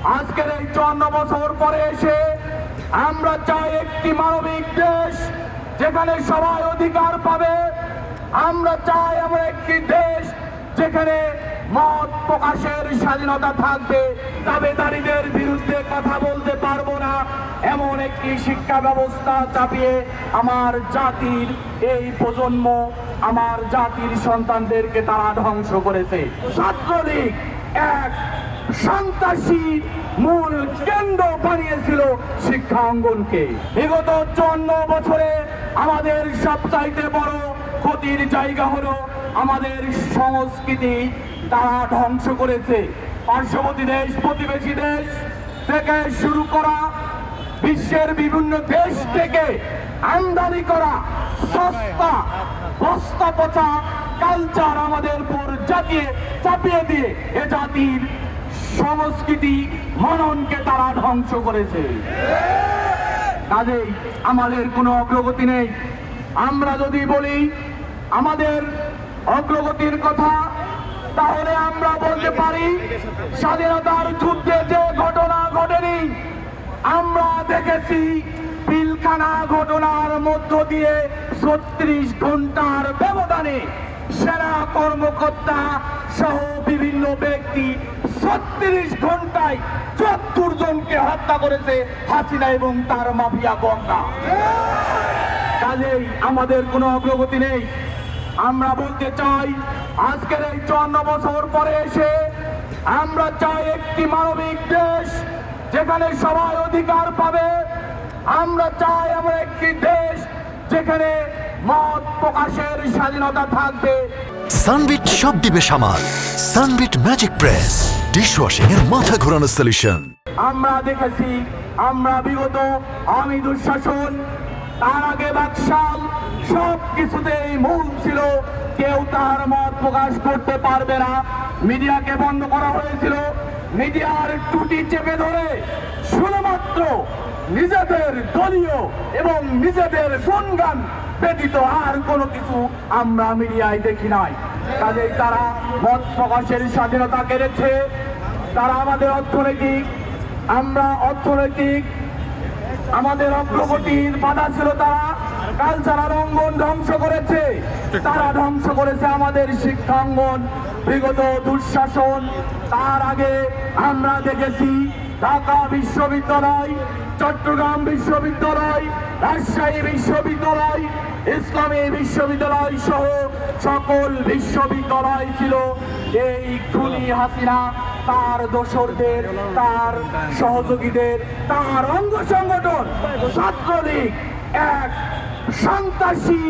আজকের এই 54 বছর পরে এসে আমরা চাই একটি মানবিক দেশ যেখানে সবাই অধিকার পাবে। আমরা চাই এমন একটি দেশ যেখানে মত প্রকাশের স্বাধীনতা থাকবে, দাবিদারীদের বিরুদ্ধে কথা বলতে পারবো না এমন একটি শিক্ষা ব্যবস্থা চাপিয়ে আমার জাতির এই প্রজন্ম, আমার জাতির সন্তানদেরকে তারা ধ্বংস করেছে। ছাত্রলীগ এক সন্ত্রাসী মূল কেন্দ্র বানিয়েছিল শিক্ষা অঙ্গনকে। বিগত 54 বছরে আমাদের সবচাইতে বড় ক্ষতির জায়গা হলো আমাদের সংস্কৃতি তারা ধ্বংস করেছে। পার্শ্ববর্তী দেশ, প্রতিবেশী দেশ থেকে শুরু করা বিশ্বের বিভিন্ন দেশ থেকে আমদানি করা সস্তা বস্তা পচা কালচার আমাদের উপর চাপিয়ে দিয়ে এ জাতির সংস্কৃতি মননকে তারা ধ্বংস করেছে। কাজেই আমাদের কোনো অগ্রগতি নেই। আমরা যদি বলি আমাদের অগ্রগতির কথা, তাহলে আমরা বলতে পারি স্বাধীনতার যুদ্ধে যে ঘটনা ঘটেনি আমরা দেখেছি। পিলখানা ঘটনার মধ্য দিয়ে 36 ঘন্টার ব্যবধানে সেনা কর্মকর্তা সহ বিভিন্ন ব্যক্তি 36 ঘন্টায় 74 জনকে হত্যা করেছে হাসিনা এবং তার মাফিয়া গঙ্গা। কাজেই আমাদের কোনো অগ্রগতি নেই। আমরা বলতে চাই আজকের এই 54 বছর পরে এসে আমরা চাই একটি মানবিক দেশ যেখানে সবাই অধিকার পাবে। আমরা চাই এমন একটি দেশ যেখানে মত প্রকাশের স্বাধীনতা থাকবে। সানবিট সব দিবে সামাল। সানবিট ম্যাজিক প্রেস ডিশওয়াশিং এর মাথা ঘোরানো সলিউশন। আমরা দেখেছি আমরা বিগত আওয়ামী দুঃশাসন, তার আগে বাকশাল, সব কিছুতেই মূল ছিল কেউ তার মত প্রকাশ করতে পারবে না। মিডিয়াকে বন্ধ করা হয়েছিল। মিডিয়ার টুটি চেপে ধরে শুধুমাত্র নিজেদের দলীয় এবং নিজেদের গুণগান ব্যতীত আর কোনো কিছু আমরা মিডিয়ায় দেখি নাই। কাজেই তারা মত প্রকাশের স্বাধীনতা কেড়েছে। তারা আমাদের অর্থনৈতিক আমাদের অগ্রগতির বাধা ছিল। তারা কালচারাল অঙ্গন ধ্বংস করেছে। তারা ধ্বংস করেছে আমাদের শিক্ষাঙ্গন। বিগত দুঃশাসন, তার আগে আমরা দেখেছি ঢাকা বিশ্ববিদ্যালয়, চট্টগ্রাম বিশ্ববিদ্যালয়, রাজশাহী বিশ্ববিদ্যালয়, ইসলামী বিশ্ববিদ্যালয় সহ সকল বিশ্ববিদ্যালয় ছিল এই খুনি হাসিনা, তার দোসরদের, তার সহযোগীদের, তার অঙ্গ সংগঠন ছাত্রলীগ এক সন্ত্রাসী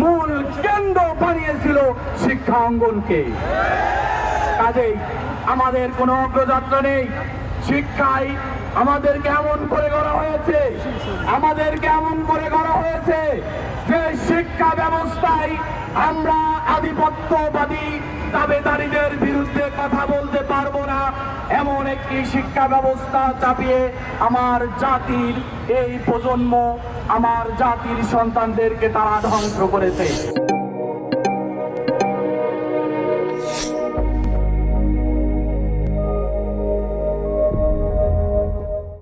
মূল কেন্দ্র বানিয়েছিল শিক্ষা অঙ্গনকে। কাজেই আমাদের কোনো অগ্রযাত্রা নেই। শিক্ষায় আমাদেরকে এমন করে গড়া হয়েছে, যে শিক্ষা ব্যবস্থায় আমরা আধিপত্যবাদী দাবিদারীদের বিরুদ্ধে কথা বলতে পারবো না এমন একটি শিক্ষা ব্যবস্থা চাপিয়ে আমার জাতির এই প্রজন্ম, আমার জাতির সন্তানদেরকে তারা ধ্বংস করেছে।